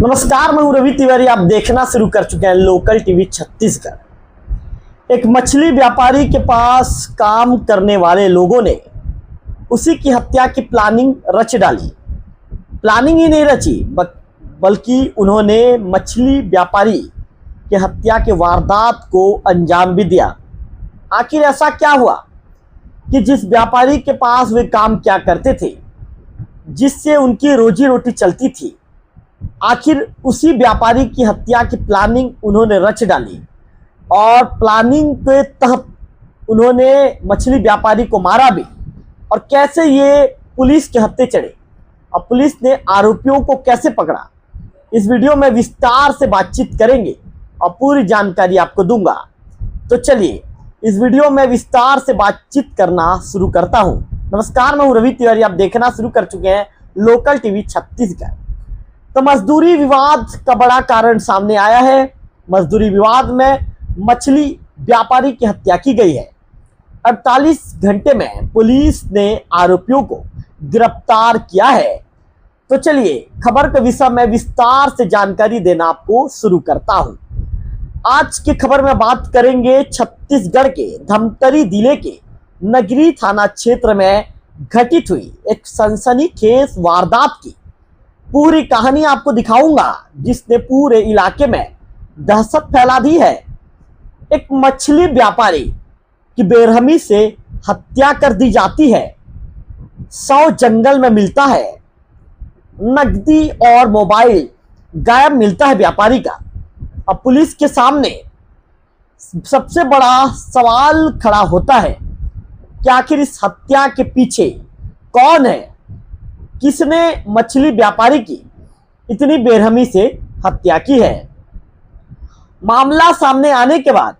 नमस्कार, मैं हूं रवि तिवारी। आप देखना शुरू कर चुके हैं लोकल टीवी छत्तीसगढ़। एक मछली व्यापारी के पास काम करने वाले लोगों ने उसी की हत्या की प्लानिंग रच डाली। प्लानिंग ही नहीं रची बल्कि उन्होंने मछली व्यापारी की हत्या के वारदात को अंजाम भी दिया। आखिर ऐसा क्या हुआ कि जिस व्यापारी के पास वे काम क्या करते थे, जिससे उनकी रोजी रोटी चलती थी, आखिर उसी व्यापारी की हत्या की प्लानिंग उन्होंने रच डाली और प्लानिंग के तहत उन्होंने मछली व्यापारी को मारा भी। और कैसे ये पुलिस के हत्थे चढ़े और पुलिस ने आरोपियों को कैसे पकड़ा, इस वीडियो में विस्तार से बातचीत करेंगे और पूरी जानकारी आपको दूंगा। तो चलिए इस वीडियो में विस्तार से बातचीत करना शुरू करता हूं। नमस्कार, मैं हूं रवि तिवारी। आप देखना शुरू कर चुके हैं लोकल टीवी छत्तीसगढ़। तो मजदूरी विवाद का बड़ा कारण सामने आया है। मजदूरी विवाद में मछली व्यापारी की हत्या की गई है। 48 घंटे में पुलिस ने आरोपियों को गिरफ्तार किया है। तो चलिए खबर के विषय में विस्तार से जानकारी देना आपको शुरू करता हूं। आज की खबर में बात करेंगे छत्तीसगढ़ के धमतरी जिले के नगरी थाना क्षेत्र में घटित हुई एक सनसनीखेज वारदात की पूरी कहानी आपको दिखाऊंगा, जिसने पूरे इलाके में दहशत फैला दी है। एक मछली व्यापारी की बेरहमी से हत्या कर दी जाती है। 100 जंगल में मिलता है। नकदी और मोबाइल गायब मिलता है व्यापारी का। अब पुलिस के सामने सबसे बड़ा सवाल खड़ा होता है कि आखिर इस हत्या के पीछे कौन है, किसने मछली व्यापारी की इतनी बेरहमी से हत्या की है। मामला सामने आने के बाद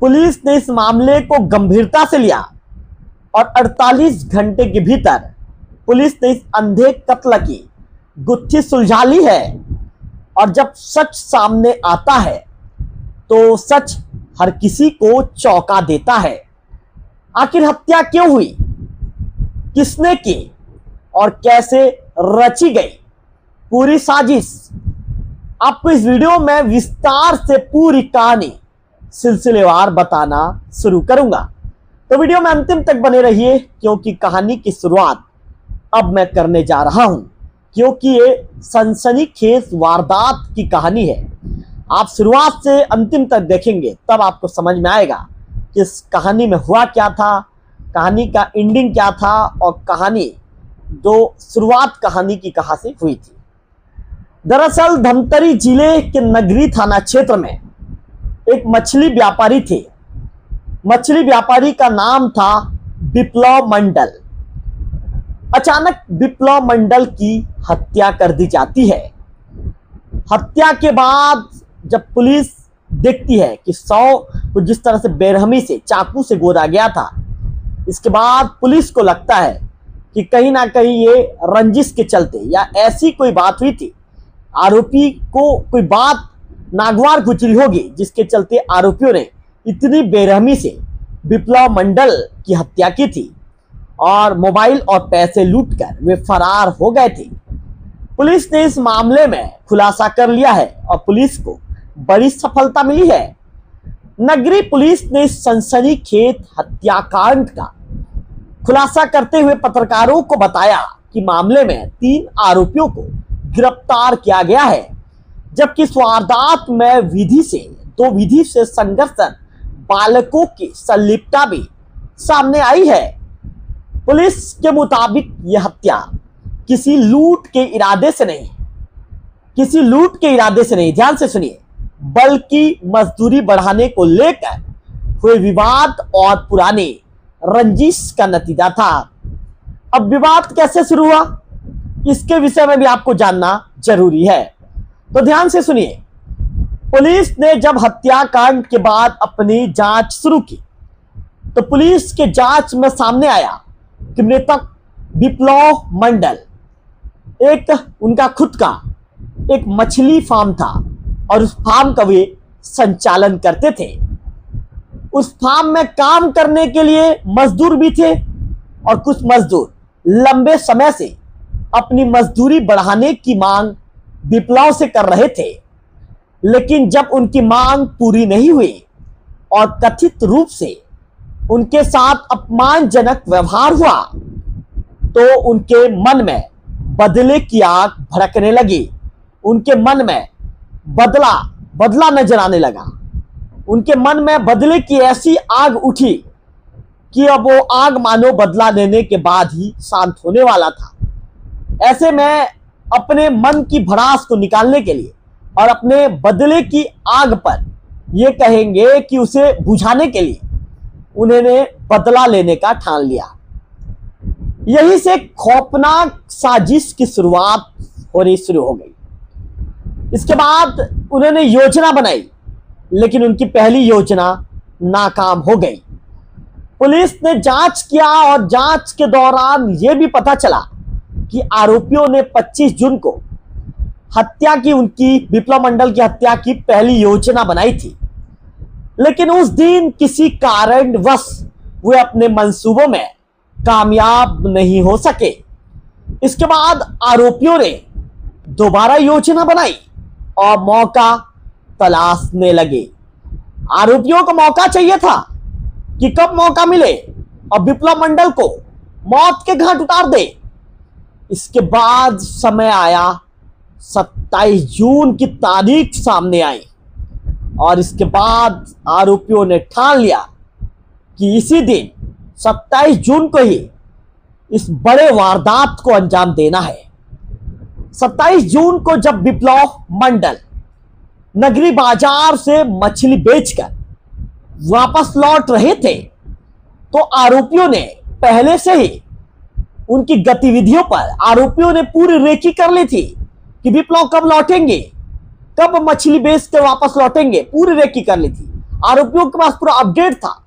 पुलिस ने इस मामले को गंभीरता से लिया और 48 घंटे के भीतर पुलिस ने इस अंधे कत्ल की गुत्थी सुलझा ली है। और जब सच सामने आता है तो सच हर किसी को चौंका देता है। आखिर हत्या क्यों हुई, किसने की और कैसे रची गई पूरी साजिश, आपको इस वीडियो में विस्तार से पूरी कहानी सिलसिलेवार बताना शुरू करूंगा। तो वीडियो में अंतिम तक बने रहिए, क्योंकि कहानी की शुरुआत अब मैं करने जा रहा हूं, क्योंकि ये सनसनीखेज वारदात की कहानी है। आप शुरुआत से अंतिम तक देखेंगे तब आपको समझ में आएगा कि इस कहानी में हुआ क्या था, कहानी का एंडिंग क्या था और कहानी जो शुरुआत कहानी की कहां से हुई थी। दरअसल धमतरी जिले के नगरी थाना क्षेत्र में एक मछली व्यापारी थे। मछली व्यापारी का नाम था विप्लव मंडल। अचानक विप्लव मंडल की हत्या कर दी जाती है। हत्या के बाद जब पुलिस देखती है कि 100 को जिस तरह से बेरहमी से चाकू से गोदा गया था, इसके बाद पुलिस को लगता है कि कहीं ना कहीं ये रंजिश के चलते या ऐसी कोई बात हुई थी, आरोपी को कोई बात नागवार गुजरी होगी, जिसके चलते आरोपियों ने इतनी बेरहमी से विप्लव मंडल की हत्या की थी और मोबाइल और पैसे लूटकर वे फरार हो गए थे। पुलिस ने इस मामले में खुलासा कर लिया है और पुलिस को बड़ी सफलता मिली है। नगरी पुलिस ने इस सनसनीखेज हत्याकांड का खुलासा करते हुए पत्रकारों को बताया कि मामले में 3 आरोपियों को गिरफ्तार किया गया है, जबकि इस वारदात में विधि से संघर्ष बालकों की संलिप्तता भी सामने आई है। पुलिस के मुताबिक यह हत्या किसी लूट के इरादे से नहीं, ध्यान से सुनिए, बल्कि मजदूरी बढ़ाने को लेकर हुए विवाद और पुराने रंजिश का नतीजा था। अब विवाद कैसे शुरू हुआ, इसके विषय में भी आपको जानना जरूरी है। तो ध्यान से सुनिए। पुलिस ने जब हत्याकांड के बाद अपनी जांच शुरू की तो पुलिस के जांच में सामने आया कि मृतक विप्लव मंडल उनका खुद का एक मछली फार्म था और उस फार्म का वे संचालन करते थे। उस फार्म में काम करने के लिए मजदूर भी थे और कुछ मजदूर लंबे समय से अपनी मजदूरी बढ़ाने की मांग विप्लव से कर रहे थे, लेकिन जब उनकी मांग पूरी नहीं हुई और कथित रूप से उनके साथ अपमानजनक व्यवहार हुआ तो उनके मन में बदले की आग भड़कने लगी। उनके मन में बदला नजर आने लगा। उनके मन में बदले की ऐसी आग उठी कि अब वो आग मानो बदला लेने के बाद ही शांत होने वाला था। ऐसे में अपने मन की भड़ास को निकालने के लिए और अपने बदले की आग पर ये कहेंगे कि उसे बुझाने के लिए उन्होंने बदला लेने का ठान लिया। यही से खौफनाक साजिश की शुरुआत होनी शुरू हो गई। इसके बाद उन्होंने योजना बनाई, लेकिन उनकी पहली योजना नाकाम हो गई। पुलिस ने जांच किया और जांच के दौरान यह भी पता चला कि आरोपियों ने 25 जून को हत्या की, उनकी विप्लव मंडल की हत्या की पहली योजना बनाई थी, लेकिन उस दिन किसी कारणवश वे अपने मंसूबों में कामयाब नहीं हो सके। इसके बाद आरोपियों ने दोबारा योजना बनाई और मौका तलाशने लगे। आरोपियों को मौका चाहिए था कि कब मौका मिले और विप्लव मंडल को मौत के घाट उतार दे। इसके बाद समय आया, 27 जून की तारीख सामने आई और इसके बाद आरोपियों ने ठान लिया कि इसी दिन 27 जून को ही इस बड़े वारदात को अंजाम देना है। 27 जून को जब विप्लव मंडल नगरी बाजार से मछली बेचकर वापस लौट रहे थे तो आरोपियों ने पहले से ही उनकी गतिविधियों पर आरोपियों ने पूरी रेकी कर ली थी कि विप्लव कब लौटेंगे, कब मछली बेच कर वापस लौटेंगे, पूरी रेकी कर ली थी। आरोपियों के पास पूरा अपडेट था।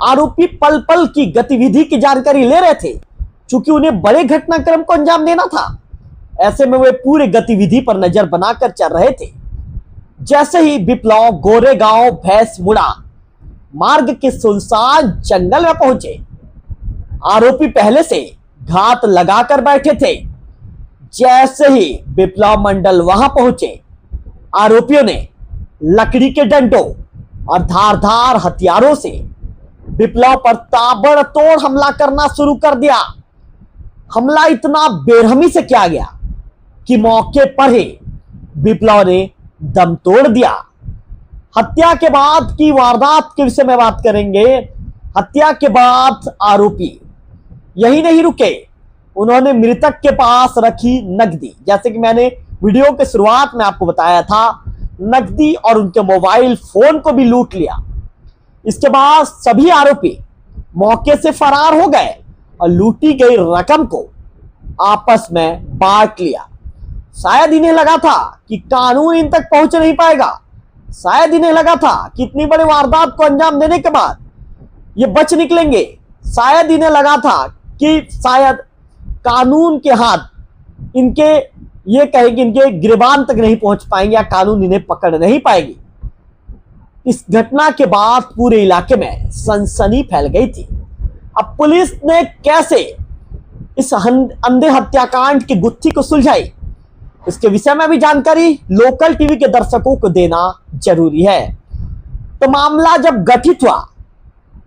आरोपी पल पल की गतिविधि की जानकारी ले रहे थे, क्योंकि उन्हें बड़े घटनाक्रम को अंजाम देना था। ऐसे में वे पूरी गतिविधि पर नजर बनाकर चल रहे थे। जैसे ही विप्लव गोरेगांव भैंसमुड़ा मार्ग के सुनसान जंगल में पहुंचे, आरोपी पहले से घात लगाकर बैठे थे। जैसे ही विप्लव मंडल वहां पहुंचे, आरोपियों ने लकड़ी के डंडों और धारदार हथियारों से विप्लव पर ताबड़तोड़ हमला करना शुरू कर दिया। हमला इतना बेरहमी से किया गया कि मौके पर ही विप्लव ने दम तोड़ दिया। हत्या के बाद की वारदात के विषय में बात करेंगे। हत्या के बाद आरोपी यही नहीं रुके, उन्होंने मृतक के पास रखी नकदी, जैसे कि मैंने वीडियो के शुरुआत में आपको बताया था, नकदी और उनके मोबाइल फोन को भी लूट लिया। इसके बाद सभी आरोपी मौके से फरार हो गए और लूटी गई रकम को आपस में बांट लिया। शायद इन्हें लगा था कि कानून इन तक पहुंच नहीं पाएगा। शायद इन्हें लगा था कि इतनी बड़ी वारदात को अंजाम देने के बाद ये बच निकलेंगे। शायद इन्हें लगा था कि शायद कानून के हाथ इनके, ये कहेगी, इनके गिरबान तक नहीं पहुंच पाएंगे या कानून इन्हें पकड़ नहीं पाएगी। इस घटना के बाद पूरे इलाके में सनसनी फैल गई थी। अब पुलिस ने कैसे इस अंधे हत्याकांड की गुत्थी को सुलझाई, इसके विषय में भी जानकारी लोकल टीवी के दर्शकों को देना जरूरी है। तो मामला जब गठित हुआ,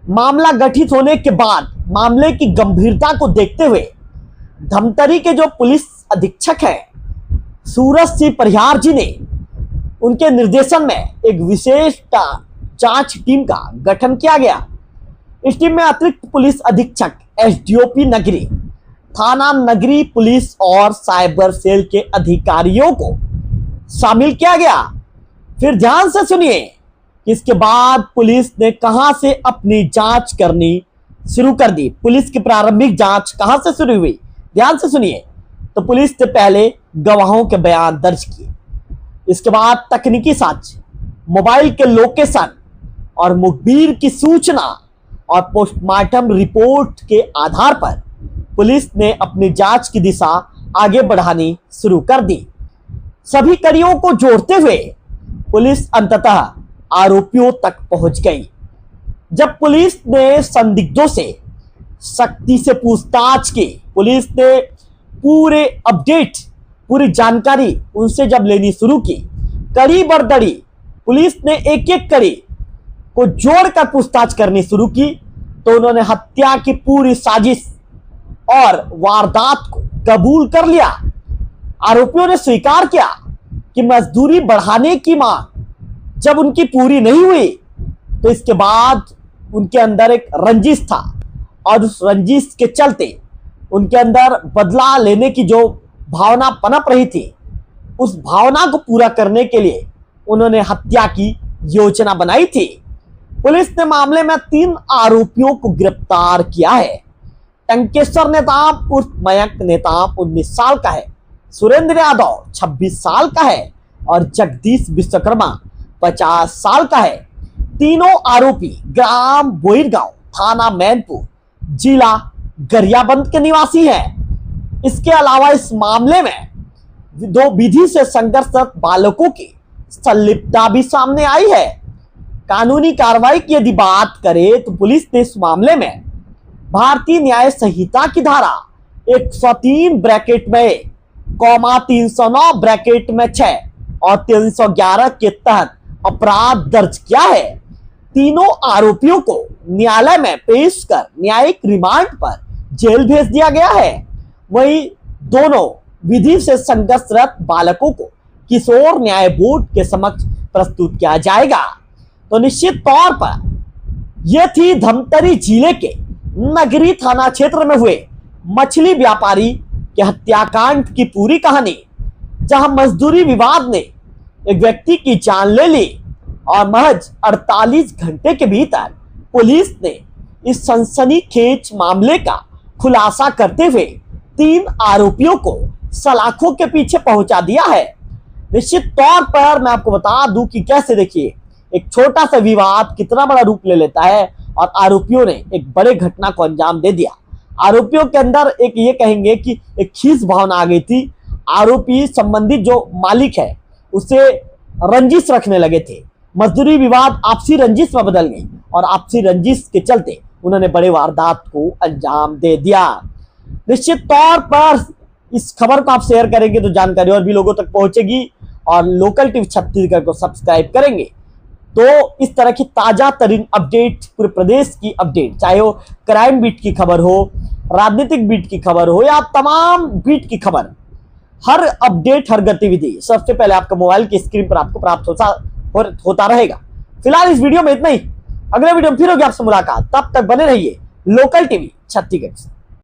मामला गठित होने के बाद मामले की गंभीरता को देखते हुए धमतरी के जो पुलिस अधीक्षक हैं सूरज सिंह परिहार जी ने, उनके निर्देशन में एक विशेष जांच टीम का गठन किया गया। इस टीम में अतिरिक्त पुलिस अधीक्षक, एसडीओपी नगरी, थाना नगरी पुलिस और साइबर सेल के अधिकारियों को शामिल किया गया। फिर ध्यान से सुनिए कि इसके बाद पुलिस ने कहां से अपनी जांच करनी शुरू कर दी। पुलिस की प्रारंभिक जांच कहां से शुरू हुई, ध्यान से सुनिए। तो पुलिस ने पहले गवाहों के बयान दर्ज किए, इसके बाद तकनीकी साक्ष्य, मोबाइल के लोकेशन और मुखबिर की सूचना और पोस्टमार्टम रिपोर्ट के आधार पर पुलिस ने अपनी जांच की दिशा आगे बढ़ानी शुरू कर दी। सभी कड़ियों को जोड़ते हुए पुलिस अंततः आरोपियों तक पहुंच गई। जब पुलिस ने संदिग्धों से सख्ती से पूछताछ की, पुलिस ने पूरे अपडेट पूरी जानकारी उनसे जब लेनी शुरू की, कड़ी बरदड़ी पुलिस ने एक एक कड़ी को जोड़कर पूछताछ करनी शुरू की, तो उन्होंने हत्या की पूरी साजिश और वारदात को कबूल कर लिया। आरोपियों ने स्वीकार किया कि मजदूरी बढ़ाने की मांग जब उनकी पूरी नहीं हुई, तो इसके बाद उनके अंदर एक रंजिश था और उस रंजिश के चलते उनके अंदर बदला लेने की जो भावना पनप रही थी, उस भावना को पूरा करने के लिए उन्होंने हत्या की योजना बनाई थी। पुलिस ने मामले में 3 आरोपियों को गिरफ्तार किया है। टंकेश्वर नेताम उर्फ मयंक नेताम 19 साल का है, सुरेंद्र यादव 26 साल का है और जगदीश विश्वकर्मा 50 साल का है। तीनों आरोपी ग्राम बोईरगांव, थाना मैनपुर, जिला गरियाबंद के निवासी हैं। इसके अलावा इस मामले में 2 विधि से संघर्षरत बालकों की संलिप्तता भी सामने आई है। कानूनी कार्रवाई की यदि बात करें तो पुलिस ने इस मामले में भारतीय न्याय संहिता की धारा 103 ब्रैकेट में कॉमा 309 ब्रैकेट में 6 और 311 के तहत अपराध दर्ज किया है। तीनों आरोपियों को न्यायालय में पेश कर न्यायिक रिमांड पर जेल भेज दिया गया है। वहीं दोनों विधि से संघर्षरत बालकों को किशोर न्याय बोर्ड के समक्ष प्रस्तुत किया जाएगा। तो निश्चित तौर पर यह थी धमतरी जिले के नगरी थाना क्षेत्र में हुए मछली व्यापारी के हत्याकांड की पूरी कहानी, जहां मजदूरी विवाद ने एक व्यक्ति की जान ले ली और महज 48 घंटे के भीतर पुलिस ने इस सनसनीखेज मामले का खुलासा करते हुए 3 आरोपियों को सलाखों के पीछे पहुंचा दिया है। निश्चित तौर पर मैं आपको बता दूं कि कैसे देखिए एक छोटा सा विवाद कितना बड़ा रूप ले लेता है और आरोपियों ने एक बड़े घटना को अंजाम दे दिया। आरोपियों के अंदर एक ये कहेंगे कि एक खीस भावना आ गई थी। आरोपी संबंधित जो मालिक है उसे रंजिश रखने लगे थे। मजदूरी विवाद आपसी रंजिश में बदल गई और आपसी रंजिश के चलते उन्होंने बड़े वारदात को अंजाम दे दिया। निश्चित तौर पर इस खबर को आप शेयर करेंगे तो जानकारी और भी लोगों तक पहुंचेगी और लोकल टीवी छत्तीसगढ़ को सब्सक्राइब करेंगे तो इस तरह की ताजा तरीन अपडेट, पूरे प्रदेश की अपडेट, चाहे वो क्राइम बीट की खबर हो, राजनीतिक बीट की खबर हो या तमाम बीट की खबर, हर अपडेट, हर गतिविधि सबसे पहले आपका मोबाइल की स्क्रीन पर आपको प्राप्त होता रहेगा। फिलहाल इस वीडियो में इतना ही। अगले वीडियो में फिर होगी आपसे मुलाकात। तब तक बने रहिए लोकल टीवी छत्तीसगढ़।